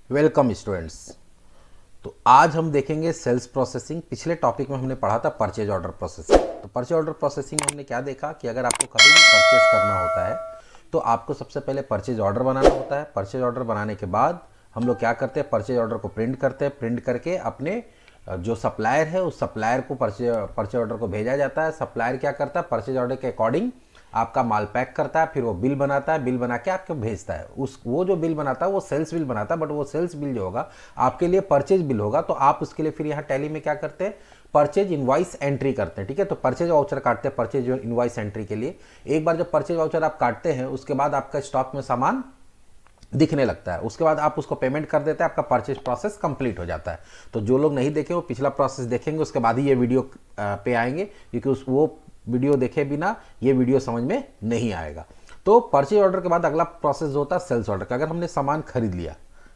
Welcome students. तो आज हम देखेंगे सेल्स प्रोसेसिंग। पिछले टॉपिक में हमने पढ़ा था परचेज ऑर्डर प्रोसेसिंग। तो परचेज ऑर्डर प्रोसेसिंग में हमने क्या देखा कि अगर आपको कभी भी परचेज करना होता है तो आपको सबसे पहले परचेज ऑर्डर बनाना होता है। परचेज ऑर्डर बनाने के बाद हम लोग क्या करते हैं, परचेज ऑर्डर को प्रिंट करते हैं। प्रिंट करके अपने जो सप्लायर है उस सप्लायर को परचेज ऑर्डर को भेजा जाता है। सप्लायर क्या करता है, परचेज ऑर्डर के अकॉर्डिंग आपका माल पैक करता है, फिर वो बिल बनाता है, बिल बना के आपको भेजता है। उस वो जो बिल बनाता है वो सेल्स बिल बनाता है, बट वो सेल्स बिल जो होगा आपके लिए परचेज बिल होगा। तो आप उसके लिए फिर यहाँ टैली में क्या करते हैं, परचेज इनवॉइस एंट्री करते हैं। ठीक है, तो परचेज वाउचर काटते हैं परचेज इनवॉइस एंट्री के लिए। एक बार जब परचेज वाउचर आप काटते हैं उसके बाद आपका स्टॉक में सामान दिखने लगता है, उसके बाद आप उसको पेमेंट कर देते हैं, आपका परचेज प्रोसेस कंप्लीट हो जाता है। तो जो लोग नहीं देखे वो पिछला प्रोसेस देखेंगे, उसके बाद ही ये वीडियो पे आएंगे, क्योंकि वो वीडियो देखे बिना ये वीडियो समझ में नहीं आएगा। तो परचेज ऑर्डर के बाद अगला प्रोसेस जो होता है सेल्स ऑर्डर का। अगर हमने सामान खरीद लिया,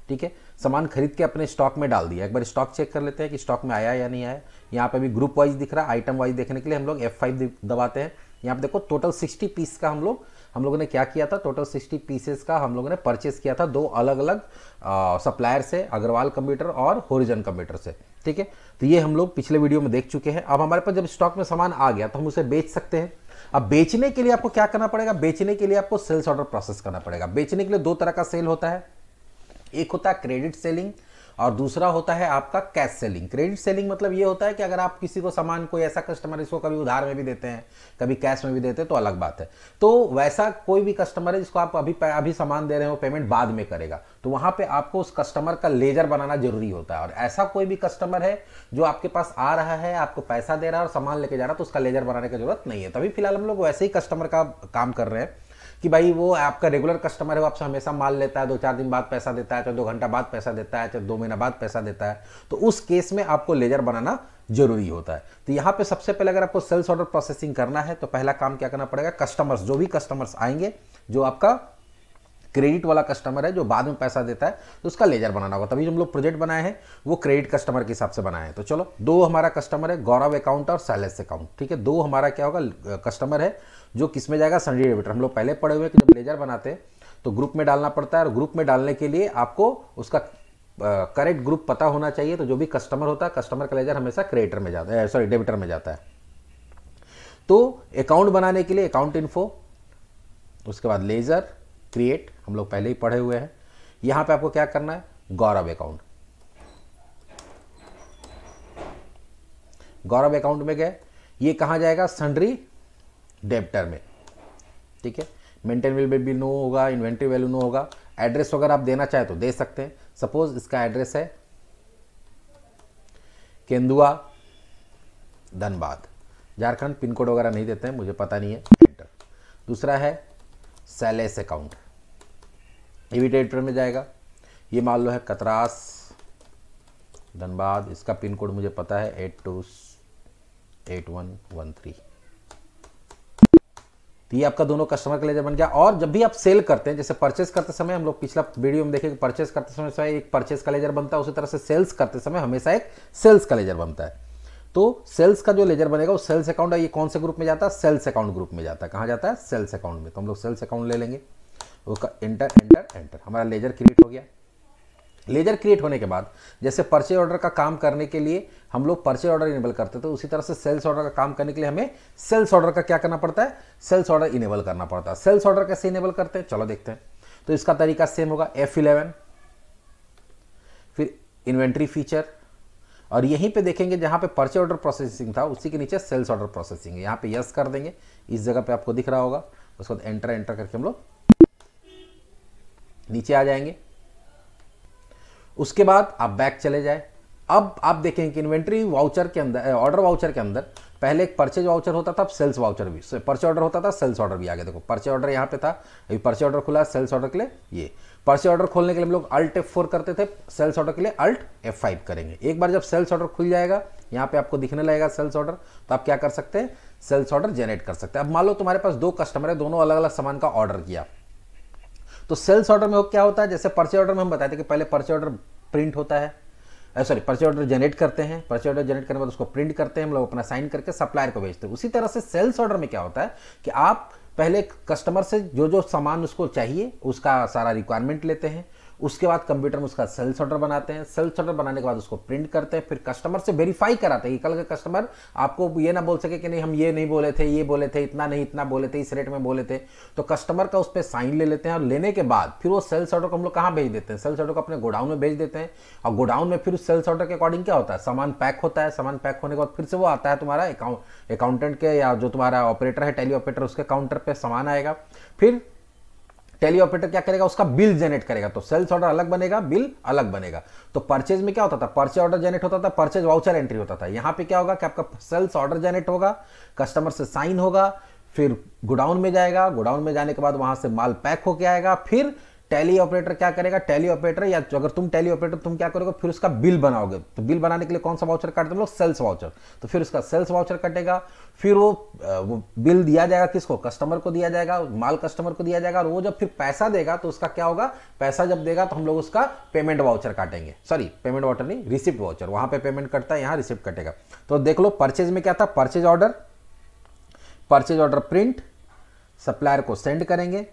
ठीक है, सामान खरीद के अपने स्टॉक में डाल दिया, एक बार स्टॉक चेक कर लेते हैं कि स्टॉक में आया या नहीं आया। यहाँ पे भी ग्रुप वाइज दिख रहा है, आइटम वाइज देखने के लिए हम लोग F5 दबाते हैं। यहाँ पे देखो टोटल 60 पीस का हम लोगों ने क्या किया था, टोटल 60 पीसेस का हम लोगों ने परचेस किया था दो अलग अलग सप्लायर से, अग्रवाल कंप्यूटर और होरिजन कंप्यूटर से। ठीक है, तो ये हम लोग पिछले वीडियो में देख चुके हैं। अब हमारे पास जब स्टॉक में सामान आ गया तो हम उसे बेच सकते हैं। अब बेचने के लिए आपको क्या करना पड़ेगा, बेचने के लिए आपको सेल्स ऑर्डर प्रोसेस करना पड़ेगा। बेचने के लिए दो तरह का सेल होता है, एक होता है क्रेडिट सेलिंग और दूसरा होता है आपका कैश सेलिंग। क्रेडिट सेलिंग मतलब ये होता है कि अगर आप किसी को सामान, कोई ऐसा कस्टमर जिसको कभी उधार में भी देते हैं कभी कैश में भी देते हैं तो अलग बात है। तो वैसा कोई भी कस्टमर है जिसको आप अभी सामान दे रहे हो, पेमेंट बाद में करेगा, तो वहां पे आपको उस कस्टमर का लेजर बनाना जरूरी होता है। और ऐसा कोई भी कस्टमर है जो आपके पास आ रहा है, आपको पैसा दे रहा है और सामान लेके जा रहा है, तो उसका लेजर बनाने की जरूरत नहीं है। तभी फिलहाल हम लोग वैसे ही कस्टमर का काम कर रहे हैं कि भाई वो आपका रेगुलर कस्टमर है, वो आपसे हमेशा माल लेता है, 2-4 दिन बाद पैसा देता है, चाहे 2 घंटा बाद पैसा देता है, चाहे 2 महीना बाद पैसा देता है, तो उस केस में आपको लेजर बनाना जरूरी होता है। तो यहाँ पे सबसे पहले अगर आपको सेल्स ऑर्डर प्रोसेसिंग करना है तो पहला काम क्या करना पड़ेगा, कस्टमर्स, जो भी कस्टमर्स आएंगे, जो आपका क्रेडिट वाला कस्टमर है जो बाद में पैसा देता है, तो उसका लेजर बनाना होगा। तभी हम लोग प्रोजेक्ट बनाए हैं वो क्रेडिट कस्टमर के हिसाब से बनाए हैं। तो चलो, दो हमारा कस्टमर है, गौरव अकाउंट और शैलेश अकाउंट। ठीक है, दो हमारा क्या होगा, कस्टमर है जो किस में जाएगा, सन्ड्री डेबिटर। हम लोग पहले पढ़े हुए कि जब लेजर बनाते हैं तो ग्रुप में डालना पड़ता है, और ग्रुप में डालने के लिए आपको उसका करेक्ट ग्रुप पता होना चाहिए। तो जो भी कस्टमर होता है, कस्टमर का लेजर हमेशा क्रेडिटर में जाता है, सॉरी डेबिटर में जाता है। तो अकाउंट बनाने के लिए अकाउंट इन्फो, उसके बाद लेजर क्रिएट, हम लोग पहले ही पढ़े हुए हैं। यहां पे आपको क्या करना है, गौरव अकाउंट। गौरव अकाउंट में गए, ये कहां जाएगा, सन्ड्री डेबिटर में। ठीक है, मेंटेन बिल नो होगा, इन्वेंट्री वैल्यू नो होगा। एड्रेस वगैरह आप देना चाहे तो दे सकते हैं। सपोज इसका एड्रेस है केंदुआ धनबाद, झारखंड। पिन कोड वगैरह नहीं देते हैं, मुझे पता नहीं है, एंटर। दूसरा है शैलेश अकाउंट, ये भी डेबिटर में जाएगा। ये मान लो है कतरास धनबाद, इसका पिन कोड मुझे पता है 828113। तो ये आपका दोनों कस्टमर का लेजर बन गया। और जब भी आप सेल करते हैं, जैसे परचेस करते समय, हम लोग पिछला वीडियो में देखे कि परचेस करते समय एक परचेस का लेजर बनता है, उसी तरह से सेल्स करते समय हमेशा एक सेल्स का लेजर बनता है। तो सेल्स का जो लेजर बनेगा वो सेल्स अकाउंट है। ये कौन से ग्रुप में जाता है, सेल्स अकाउंट ग्रुप में जाता है। कहाँ जाता है, सेल्स अकाउंट में। तो हम लोग सेल्स अकाउंट ले लेंगे, उसका एंटर एंटर एंटर, हमारा लेजर क्रिएट हो गया। लेजर क्रिएट होने के बाद जैसे परचेज ऑर्डर का काम करने के लिए हम लोग परचेज ऑर्डर इनेबल करते थे, उसी तरह से सेल्स ऑर्डर का काम करने के लिए हमें सेल्स ऑर्डर का क्या करना पड़ता है, सेल्स ऑर्डर इनेबल करना पड़ता है। सेल्स ऑर्डर कैसे इनेबल करते हैं, चलो देखते हैं। तो इसका तरीका सेम होगा, F11, फिर इन्वेंट्री फीचर, और यहीं पे देखेंगे जहां पे परचेज ऑर्डर प्रोसेसिंग था उसी के नीचे सेल्स ऑर्डर प्रोसेसिंग है। यहाँ पे यस कर देंगे, इस जगह पे आपको दिख रहा होगा। उसके बाद एंटर एंटर करके हम लोग नीचे आ जाएंगे। उसके बाद आप बैक चले जाए। अब आप देखेंगे कि इन्वेंट्री वाउचर के अंदर, ऑर्डर वाउचर के अंदर पहले एक परचेज वाउचर होता था, अब सेल्स वाउचर भी, परचेज ऑर्डर होता था, सेल्स ऑर्डर भी आ गया। देखो परचेज ऑर्डर यहाँ पे था, अभी परचेज ऑर्डर खुला है सेल्स ऑर्डर के लिए। ये परचेज ऑर्डर खोलने के लिए हम लोग Alt F4 करते थे, सेल्स ऑर्डर के लिए Alt F5 करेंगे। एक बार जब सेल्स ऑर्डर खुल जाएगा, यहाँ पे आपको दिखने लगेगा सेल्स ऑर्डर, तो आप क्या कर सकते हैं, सेल्स ऑर्डर जनरेट कर सकते हैं। अब मान लो तुम्हारे पास दो कस्टमर है, दोनों अलग अलग सामान का ऑर्डर किया, तो सेल्स ऑर्डर में क्या होता है, जैसे परचेज ऑर्डर में हम बताए थे कि पहले परचेज ऑर्डर प्रिंट होता है, सॉरी परचेज ऑर्डर जनरेट करते हैं। परचेज ऑर्डर जनरेट करने के बाद उसको प्रिंट करते हैं, हम लोग अपना साइन करके सप्लायर को भेजते हैं। उसी तरह से सेल्स ऑर्डर में क्या होता है कि आप पहले कस्टमर से जो जो सामान उसको चाहिए उसका सारा रिक्वायरमेंट लेते हैं, उसके बाद कंप्यूटर में उसका सेल्स ऑर्डर बनाते हैं, सेल्स ऑर्डर बनाने के बाद उसको प्रिंट करते हैं, फिर कस्टमर से वेरीफाई कराते हैं कि कल का कस्टमर आपको ये ना बोल सके कि नहीं हम ये नहीं बोले थे, ये बोले थे, इतना नहीं इतना बोले थे, इस रेट में बोले थे। तो कस्टमर का उस पर साइन ले लेते हैं और लेने के बाद फिर वो सेल्स ऑर्डर को हम लोग कहाँ भेज देते हैं, सेल्स ऑर्डर को अपने गोडाउन में भेज देते हैं। और गोडाउन में फिर उस सेल्स ऑर्डर के अकॉर्डिंग क्या होता है, सामान पैक होता है, सामान पैक होने के बाद फिर से वो आता है तुम्हारा अकाउंटेंट के या जो तुम्हारा ऑपरेटर है, टेली ऑपरेटर, उसके काउंटर पे सामान आएगा। फिर टेली ऑपरेटर क्या करेगा, उसका बिल जनरेट करेगा। तो सेल्स ऑर्डर अलग बनेगा, बिल अलग बनेगा। तो परचेज में क्या होता था, परचेज ऑर्डर जनरेट होता था, परचेज वाउचर एंट्री होता था। यहां पे क्या होगा कि आपका सेल्स ऑर्डर जनरेट होगा, कस्टमर से साइन होगा, फिर गोडाउन में जाएगा, गोडाउन में जाने के बाद वहां से माल पैक होके आएगा। फिर टैली ऑपरेटर क्या करेगा, टैली ऑपरेटर या अगर तुम टैली ऑपरेटर तुम क्या करोगे, फिर उसका बिल बनाओगे। तो बिल बनाने के लिए कौन सा वाउचर काटते हैं लोग, सेल्स वाउचर। तो फिर उसका सेल्स वाउचर कटेगा, फिर वो बिल दिया जाएगा किसको, कस्टमर को दिया जाएगा, माल कस्टमर को दिया जाएगा। और वो जब फिर पैसा देगा तो उसका क्या होगा, पैसा जब देगा तो हम लोग उसका पेमेंट वाउचर काटेंगे, सॉरी पेमेंट वाउचर नहीं, रिसिप्ट वाउचर। वहां पे पेमेंट कटता है, यहाँ रिसिप्ट कटेगा। तो देख लो परचेज में क्या था, परचेज ऑर्डर प्रिंट, सप्लायर को सेंड करेंगे,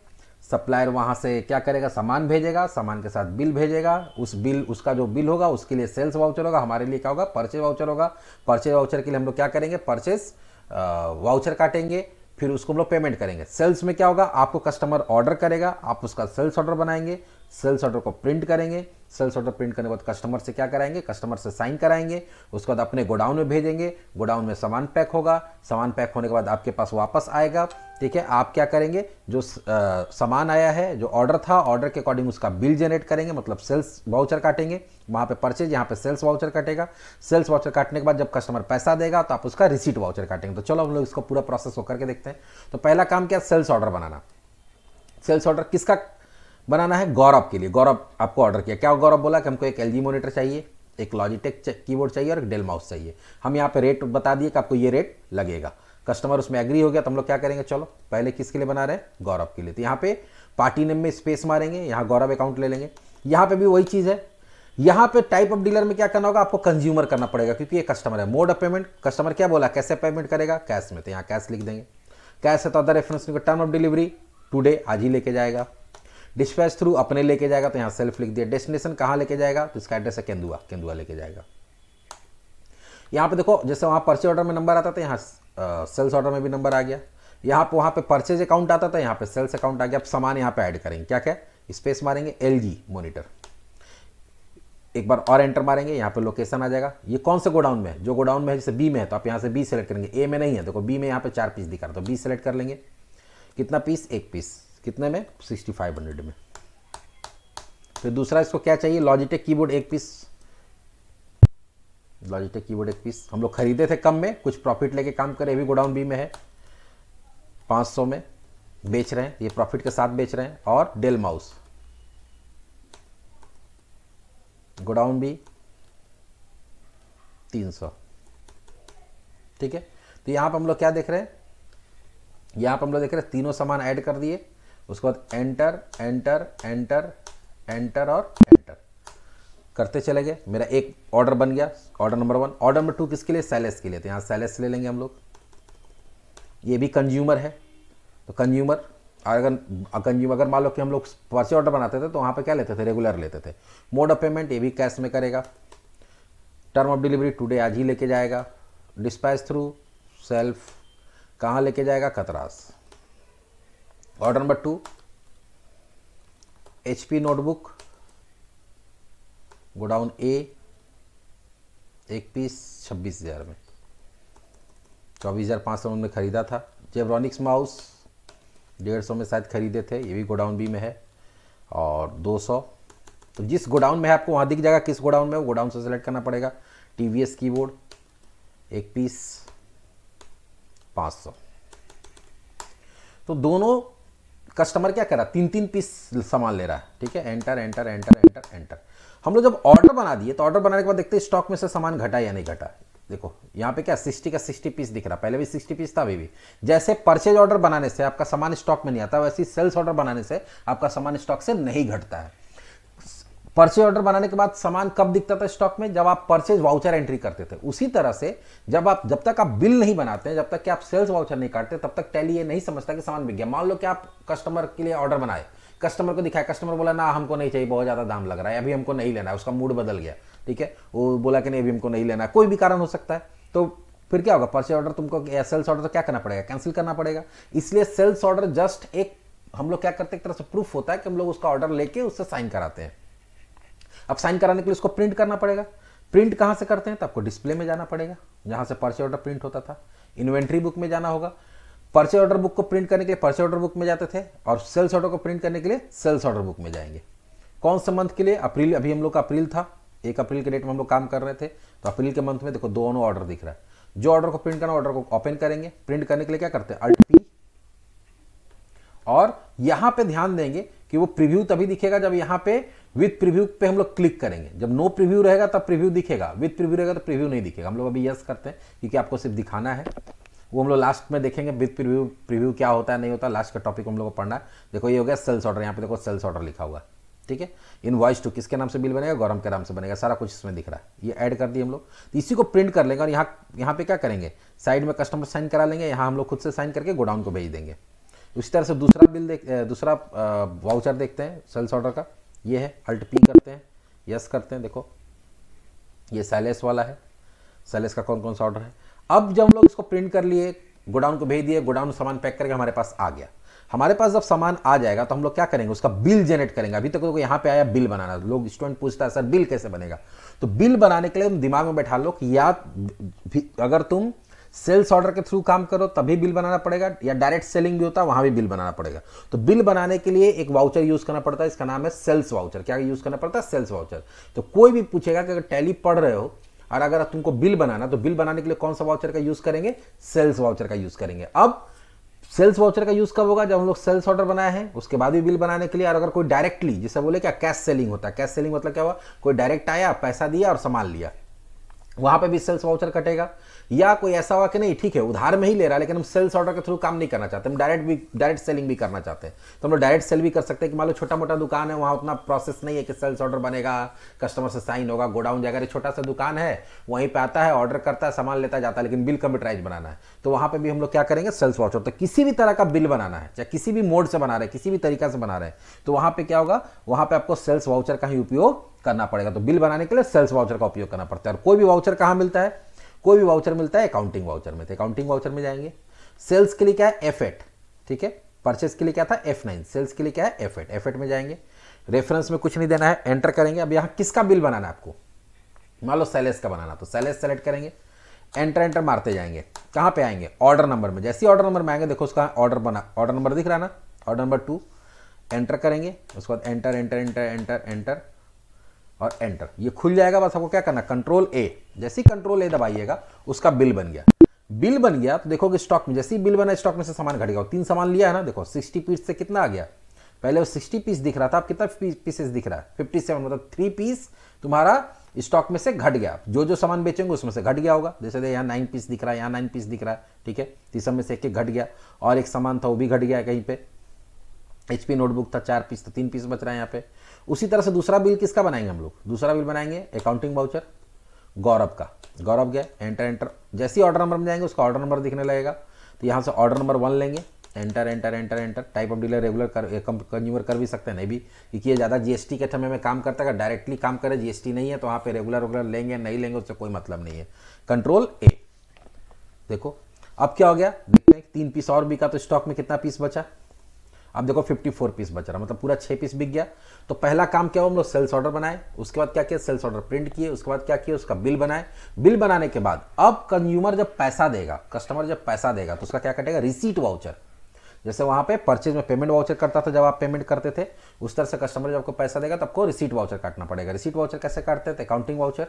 सप्लायर वहां से क्या करेगा, सामान भेजेगा, सामान के साथ बिल भेजेगा, उस बिल उसका जो बिल होगा उसके लिए सेल्स वाउचर होगा, हमारे लिए क्या होगा, परचेज वाउचर होगा। परचेज वाउचर के लिए हम लोग क्या करेंगे, परचेज वाउचर काटेंगे, फिर उसको हम लोग पेमेंट करेंगे। सेल्स में क्या होगा, आपको कस्टमर ऑर्डर करेगा, आप उसका सेल्स ऑर्डर बनाएंगे, सेल्स ऑर्डर को प्रिंट करेंगे, सेल्स ऑर्डर प्रिंट करने के बाद कस्टमर से क्या कराएंगे, कस्टमर से साइन कराएंगे, उसके बाद अपने गोडाउन में भेजेंगे, गोडाउन में सामान पैक होगा, सामान पैक होने के बाद आपके पास वापस आएगा। ठीक है, आप क्या करेंगे, जो सामान आया है, जो ऑर्डर था, ऑर्डर के अकॉर्डिंग उसका बिल जनरेट करेंगे, मतलब सेल्स वाउचर काटेंगे, वहाँ पे परचेज, यहाँ पे सेल्स वाउचर कटेगा। सेल्स वाउचर काटने के बाद जब कस्टमर पैसा देगा तो आप उसका रिसीट वाउचर काटेंगे। तो चलो हम लोग इसको पूरा प्रोसेस को करके देखते हैं। तो पहला काम क्या, सेल्स ऑर्डर बनाना। सेल्स ऑर्डर किसका बनाना है, गौरव के लिए। गौरव आपको ऑर्डर किया, क्या गौरव बोला कि हमको एक LG मॉनिटर चाहिए, एक लॉजिटेक कीबोर्ड चाहिए और एक डेल माउस चाहिए। हम यहाँ पे रेट बता दिए कि आपको ये रेट लगेगा। कस्टमर उसमें एग्री हो गया तो हम लोग क्या करेंगे, चलो पहले किसके लिए बना रहे हैं, गौरव के लिए। तो यहाँ पे पार्टी नेम में स्पेस मारेंगे, यहाँ गौरव अकाउंट ले लेंगे। यहाँ पे भी वही चीज़ है, यहाँ पे टाइप ऑफ डीलर में क्या करना होगा, आपको कंज्यूमर करना पड़ेगा क्योंकि ये कस्टमर है। मोड ऑफ पेमेंट, कस्टमर क्या बोला, कैसे पेमेंट करेगा, कैश में, तो यहाँ कैश लिख देंगे। कैश है तो other reference, term of delivery today, आज ही लेके जाएगा। डिस्पैच थ्रू अपने लेके जाएगा, तो यहाँ सेल्फ लिख दिया। डेस्टिनेशन कहाँ लेके जाएगा, तो इसका एड्रेस है केंदुआ लेके जाएगा। यहाँ पे देखो जैसे वहाँ परचेज ऑर्डर में नंबर आता था, यहाँ सेल्स ऑर्डर में भी नंबर आ गया। यहाँ पे वहाँ पे परचेज अकाउंट आता था, यहाँ पे सेल्स अकाउंट आ गया। अब सामान यहाँ पे ऐड करेंगे, क्या क्या, स्पेस मारेंगे, LG मॉनिटर, एक बार और एंटर मारेंगे, यहाँ पे लोकेशन आ जाएगा। ये कौन से गोडाउन में है, जो गोडाउन में है जैसे B में है तो आप यहाँ से B सेलेक्ट करेंगे, A में नहीं है, देखो B में यहाँ पे 4 पीस दिखा रहा, तो B सेलेक्ट कर लेंगे। कितना पीस, 1 पीस, कितने में, 6500 में। फिर दूसरा इसको क्या चाहिए, Logitech keyboard 1 piece, Logitech keyboard 1 piece. हम लोग खरीदे थे कम में, कुछ प्रॉफिट लेके काम करे, भी गोडाउन B में है, 500 में बेच रहे हैं, ये प्रॉफिट के साथ बेच रहे हैं। और डेल माउस गोडाउन B 300। ठीक है, तो यहाँ पर हम लोग क्या देख रहे हैं, यहाँ पर हम लोग देख रहे हैं तीनों सामान ऐड कर दिए। उसके बाद एंटर एंटर एंटर एंटर और एंटर करते चले गए। मेरा एक ऑर्डर बन गया, ऑर्डर नंबर 1। ऑर्डर नंबर 2 किसके लिए, सेलेस के लिए, तो यहाँ सेलेस ले लेंगे हम लोग। ये भी कंज्यूमर है, तो कंज्यूमर, अगर मान लो कि हम लोग परचेज ऑर्डर बनाते थे तो वहाँ पे क्या लेते थे, रेगुलर लेते थे। मोड ऑफ पेमेंट, ये भी कैश में करेगा। टर्म ऑफ डिलीवरी टुडे, आज ही लेके जाएगा। डिस्पैच थ्रू सेल्फ, कहाँ लेके जाएगा, Katras. Order number 2 HP notebook godown A, 1 piece 26,000 में, 24,500 में खरीदा था। जेब्रॉनिक्स माउस 150 में शायद खरीदे थे, ये भी गोडाउन B में है, और 200। तो जिस गोडाउन में है आपको वहाँ दिख जाएगा किस गोडाउन में, वो गोडाउन से सेलेक्ट करना पड़ेगा। TVS keyboard 1 piece 500। तो दोनों कस्टमर क्या कर रहा है, 3-3 पीस सामान ले रहा है। ठीक है, enter enter enter enter enter. हम लोग जब ऑर्डर बना दिए तो ऑर्डर बनाने के बाद देखते हैं स्टॉक में से सामान घटा या नहीं घटा। देखो यहाँ पे क्या 60 का 60 पीस दिख रहा, पहले भी 60 पीस था, अभी भी। जैसे परचेज ऑर्डर बनाने से आपका सामान स्टॉक में नहीं आता, वैसे ही सेल्स ऑर्डर बनाने से आपका सामान स्टॉक से नहीं घटता है। परचेज ऑर्डर बनाने के बाद सामान कब दिखता था स्टॉक में, जब आप परचेज वाउचर एंट्री करते थे। उसी तरह से जब तक आप बिल नहीं बनाते हैं, जब तक कि आप सेल्स वाउचर नहीं काटते, तब तक टैली ये नहीं समझता कि सामान बिक गया। मान लो कि आप कस्टमर के लिए ऑर्डर बनाए कस्टमर को दिखाया, कस्टमर बोला ना हमको नहीं चाहिए, बहुत ज़्यादा दाम लग रहा है, अभी हमको नहीं लेना है, उसका मूड बदल गया, ठीक है, वो बोला कि नहीं अभी हमको नहीं लेना है, कोई भी कारण हो सकता है, तो फिर क्या होगा, परचेज ऑर्डर तुमको या सेल्स ऑर्डर तो क्या करना पड़ेगा, कैंसिल करना पड़ेगा। इसलिए सेल्स ऑर्डर जस्ट एक हम लोग क्या करते हैं, एक तरह से प्रूफ होता है कि हम लोग उसका ऑर्डर लेके उससे साइन कराते हैं। अब साइन कराने के लिए उसको प्रिंट करना पड़ेगा। प्रिंट कहाँ से करते हैं, तो आपको डिस्प्ले में जाना पड़ेगा जहाँ से परचेज ऑर्डर प्रिंट होता था, इन्वेंट्री बुक में जाना होगा। परचेज ऑर्डर बुक को प्रिंट करने के लिए परचेज ऑर्डर बुक में जाते थे, और सेल्स ऑर्डर को प्रिंट करने के लिए सेल्स ऑर्डर बुक में जाएंगे। कौन सा मंथ के लिए, अप्रैल, अभी हम लोग का अप्रैल था, 1 अप्रैल के डेट में हम लोग काम कर रहे थे, तो अप्रैल के मंथ में देखो दोनों ऑर्डर दिख रहा है। जो ऑर्डर को प्रिंट करना, ऑर्डर को ओपन करेंगे, प्रिंट करने के लिए क्या करते हैं, अल्ट पी, और यहां पे ध्यान देंगे कि वो प्रीव्यू तभी दिखेगा जब यहां पे विद प्रीव्यू पे हम लोग क्लिक करेंगे। जब नो प्रीव्यू रहेगा तब प्रीव्यू दिखेगा, विद प्रीव्यू रहेगा तो प्रीव्यू नहीं दिखेगा। हम लोग अभी यस करते हैं क्योंकि आपको सिर्फ दिखाना है, वो हम लोग लास्ट में देखेंगे विद प्रीव्यू, प्रीव्यू क्या होता है नहीं होता, लास्ट का टॉपिक हम लोग को पढ़ना है। देखो ये हो गया सेल्स ऑर्डर, यहाँ पे देखो सेल्स ऑर्डर लिखा हुआ है, ठीक है। इनवॉइस टू किसके नाम से बिल बनेगा, गौरव के नाम से बनेगा, सारा कुछ इसमें दिख रहा है, ये ऐड कर दिए हम लोग। तो इसी को प्रिंट कर लेंगे और यहाँ पे क्या करेंगे, साइड में कस्टमर साइन करा लेंगे, यहाँ हम लोग खुद से साइन करके गोडाउन को भेज देंगे। इस तरह से दूसरा वाउचर देखते हैं सेल्स ऑर्डर का, ये है, अल्ट पी करते हैं, यस करते हैं। देखो ये सैलेस वाला है, सैलेस का कौन कौन सा ऑर्डर है। अब जब हम लोग इसको प्रिंट कर लिए, गोडाउन को भेज दिए, गोडाउन सामान पैक करके हमारे पास आ गया। हमारे पास जब सामान आ जाएगा तो हम लोग क्या करेंगे, उसका बिल जनरेट करेंगे। अभी तक तो यहाँ पे आया बिल बनाना, लोग स्टूडेंट पूछता है सर बिल कैसे बनेगा, तो बिल बनाने के लिए तुम दिमाग में बैठा लो कि या अगर तुम सेल्स ऑर्डर के थ्रू काम करो तभी बिल बनाना पड़ेगा, या डायरेक्ट सेलिंग भी होता है वहां भी बिल बनाना पड़ेगा। तो बिल बनाने के लिए एक वाउचर यूज करना पड़ता है, इसका नाम है सेल्स वाउचर। क्या यूज करना पड़ता है, सेल्स वाउचर। तो कोई भी पूछेगा कि अगर टैली पढ़ रहे हो और अगर तुमको बिल बनाना, तो बिल बनाने के लिए कौन सा वाउचर का यूज करेंगे, सेल्स वाउचर का यूज करेंगे। अब सेल्स वाउचर का यूज कब होगा, जब हम लोग सेल्स ऑर्डर बनाए हैं उसके बाद भी बिल बनाने के लिए। और अगर कोई डायरेक्टली, जिसे बोले क्या, कैश सेलिंग होता है। कैश सेलिंग मतलब क्या हुआ, कोई डायरेक्ट आया, पैसा दिया और सामान लिया, वहां पे भी सेल्स वाउचर कटेगा। या कोई ऐसा हुआ कि नहीं ठीक है उधार में ही ले रहा है लेकिन हम सेल्स ऑर्डर के थ्रू काम नहीं करना चाहते, हम डायरेक्ट सेलिंग भी करना चाहते हैं, तो हम लोग डायरेक्ट सेल भी कर सकते हैं। कि मान लो छोटा मोटा दुकान है, वहां उतना प्रोसेस नहीं है कि सेल्स ऑर्डर बनेगा, कस्टमर से साइन होगा, गोडाउन जाएगा। छोटा सा दुकान है, वहीं पे आता है, ऑर्डर करता है, सामान लेता जाता है, लेकिन बिल कंप्यूटराइज बनाना है, तो वहां पर भी हम लोग क्या करेंगे, सेल्स वाउचर। तो किसी भी तरह का बिल बनाना है, चाहे किसी भी मोड से बना रहे हैं, किसी भी तरीका से बना रहे हैं, तो वहां पर क्या होगा, वहां पर आपको सेल्स वाउचर का ही उपयोग करना पड़ेगा। तो बिल बनाने के लिए सेल्स वाउचर का उपयोग करना पड़ता है। और कोई भी वाउचर कहां मिलता है, कोई भी वाउचर मिलता है अकाउंटिंग वाउचर में। तो अकाउंटिंग वाउचर में जाएंगे। सेल्स के लिए क्या है, F8, ठीक है। परचेस के लिए क्या था, F9। सेल्स के लिए क्या है, F8। F8 में जाएंगे, रेफरेंस में कुछ नहीं देना है, एंटर करेंगे। अब यहाँ किसका बिल बनाना है आपको, मान लो सैलेस का बनाना, तो सैलेस सेलेक्ट करेंगे, एंटर मारते जाएंगे। कहाँ पे आएंगे, ऑर्डर नंबर में। जैसे ही ऑर्डर नंबर में आएंगे, देखो उसका ऑर्डर बना, ऑर्डर नंबर दिख रहा है ना, ऑर्डर नंबर 2, एंटर करेंगे। उसके बाद enter enter enter enter enter और एंटर, ये खुल जाएगा। बस आपको क्या करना, कंट्रोल ए। जैसे ही कंट्रोल ए दबाइएगा, उसका बिल बन गया। बिल बन गया तो देखोगे स्टॉक में, जैसे ही बिल बना स्टॉक में से सामान घट गया। 3 सामान लिया है ना, देखो 60 पीस से कितना आ गया, पहले वो 60 पीस दिख रहा था, अब कितना पीसेस दिख रहा है, 57, मतलब 3 पीस तुम्हारा स्टॉक में से घट गया। जो जो सामान बेचेंगे उसमें से घट गया होगा। जैसे यहाँ 9 पीस दिख रहा है, यहाँ 9 पीस दिख रहा है, ठीक है, तो सब में से एक घट गया। और एक सामान था वो भी घट गया कहीं पे, HP नोटबुक था 4 पीस, तो 3 पीस बच रहा है यहाँ पे। उसी तरह से दूसरा बिल किसका बनाएंगे हम लोग, दूसरा बिल बनाएंगे अकाउंटिंग वाउचर गौरव का। गौरव गया, एंटर एंटर, जैसे ही ऑर्डर नंबर में जाएंगे उसका ऑर्डर नंबर दिखने लगेगा। तो यहाँ से ऑर्डर नंबर 1 लेंगे, enter enter enter enter. Type of dealer regular consumer कर भी सकते हैं, नहीं भी, क्योंकि ये ज़्यादा GST के समय में काम करता है। अगर डायरेक्टली काम करे, GST नहीं है, तो वहाँ पे रेगुलर लेंगे नहीं लेंगे उससे कोई मतलब नहीं है। कंट्रोल ए। देखो अब क्या हो गया, देखते हैं 3 पीस और बिका, तो स्टॉक में कितना पीस बचा। अब देखो 54 पीस बच रहा, मतलब पूरा 6 पीस बिक गया। तो पहला काम क्या हुआ, हम लोग सेल्स ऑर्डर बनाए, उसके बाद क्या किया, सेल्स ऑर्डर प्रिंट किए, उसके बाद क्या किया, उसका बिल बनाए। बिल बनाने के बाद अब कंज्यूमर जब पैसा देगा, कस्टमर जब पैसा देगा, तो उसका क्या कटेगा, रिसीट वाउचर। जैसे वहां पे परचेज में पेमेंट वाउचर करता था जब आप पेमेंट करते थे, उस तरह से कस्टमर जब आपको पैसा देगा तो आपको रिसीट वाउचर काटना पड़ेगा। रिसीट वाउचर कैसे काटते थे, अकाउंटिंग वाउचर,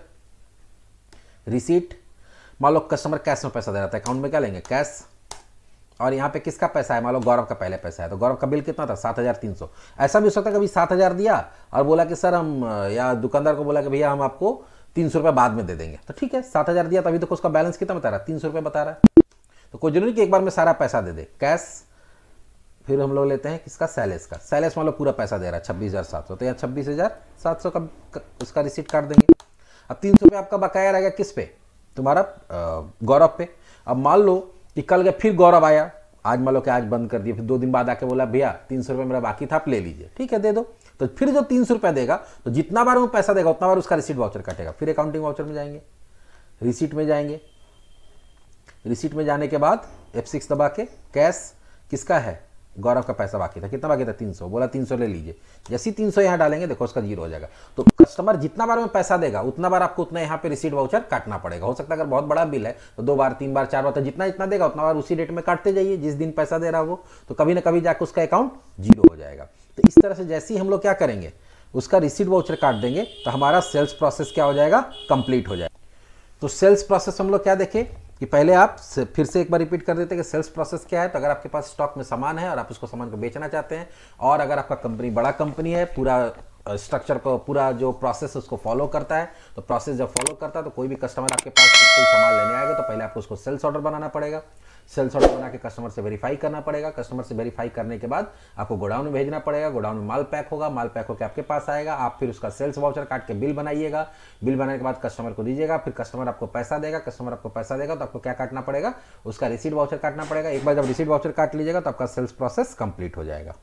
रिसीट। मान लो कस्टमर कैश में पैसा दे रहा था, अकाउंट में क्या लेंगे, कैश। और यहाँ पे किसका पैसा है, मान लो गौरव का पहले पैसा है, तो गौरव का बिल कितना था, 7300। ऐसा भी हो सकता है कभी 7000 दिया और बोला कि सर हम, या दुकानदार को बोला कि भैया हम आपको 300 रुपये बाद में दे देंगे, तो ठीक है 7000 दिया, तभी तो उसका बैलेंस कितना बता रहा है, 300 रुपये बता रहा है। तो कोई जरूरी कि एक बार में सारा पैसा दे दे, कैश। फिर हम लोग लेते हैं किसका, सैलेस का। सैलेस मान लो पूरा पैसा दे रहा है 26,700, तो यहाँ 26,700 का उसका रिसीट काट देंगे। अब 300 रुपये आपका बकाया रहेगा किस पे, तुम्हारा गौरव पे। अब मान लो कि कल गया फिर गौरव आया, आज मान लो कि आज बंद कर दिया, फिर 2 दिन बाद आके बोला भैया 300 रुपये मेरा बाकी था, आप ले लीजिए, ठीक है दे दो। तो फिर जो 300 रुपये देगा, तो जितना बार वो पैसा देगा उतना बार उसका रिसीट वाउचर काटेगा। फिर अकाउंटिंग वाउचर में जाएंगे, रिसीट में जाएंगे, रिसीट में जाने के बाद F6 दबा के कैश किसका है, गौरव का पैसा बाकी था, कितना बाकी था 300, बोला 300 ले लीजिए। जैसे ही 300 यहाँ डालेंगे देखो उसका जीरो हो जाएगा। तो कस्टमर जितना बार में पैसा देगा उतना बार आपको उतना यहाँ पे रिसीट वाउचर काटना पड़ेगा। हो सकता है अगर बहुत बड़ा बिल है तो 2 बार 3 बार 4 बार, तो जितना जितना देगा उतना बार उसी डेट में काटते जाइए जिस दिन पैसा दे रहा हो, तो कभी ना कभी जाकर उसका अकाउंट जीरो हो जाएगा। तो इस तरह से जैसे ही हम लोग क्या करेंगे, उसका रिसीट वाउचर काट देंगे, तो हमारा सेल्स प्रोसेस क्या हो जाएगा, कंप्लीट हो जाएगा। तो सेल्स प्रोसेस हम लोग क्या देखें कि पहले आप फिर से एक बार रिपीट कर देते हैं कि सेल्स प्रोसेस क्या है। तो अगर आपके पास स्टॉक में सामान है और आप उसको सामान को बेचना चाहते हैं, और अगर आपका कंपनी बड़ा कंपनी है, पूरा स्ट्रक्चर को, पूरा जो प्रोसेस उसको फॉलो करता है, तो प्रोसेस जब फॉलो करता है तो कोई भी कस्टमर आपके पास कोई सामान लेने आएगा तो पहले आपको उसको सेल्स ऑर्डर बनाना पड़ेगा। सेल्स ऑर्डर बना के कस्टमर से वेरीफाई करना पड़ेगा। कस्टमर से वेरीफाई करने के बाद आपको गोडाउन में भेजना पड़ेगा। गोडाउन में माल पैक होगा, माल पैक होकर आपके पास आएगा। आप फिर उसका सेल्स वाउचर काट के बिल बनाइएगा। बिल बनाने के बाद कस्टमर को दीजिएगा, फिर कस्टमर आपको पैसा देगा। कस्टमर आपको पैसा देगा तो आपको क्या काटना पड़ेगा, उसका रिसीट वाउचर काटना पड़ेगा। एक बार जब रिसीट वाउचर काट लीजिएगा तो आपका सेल्स प्रोसेस कंप्लीट हो जाएगा।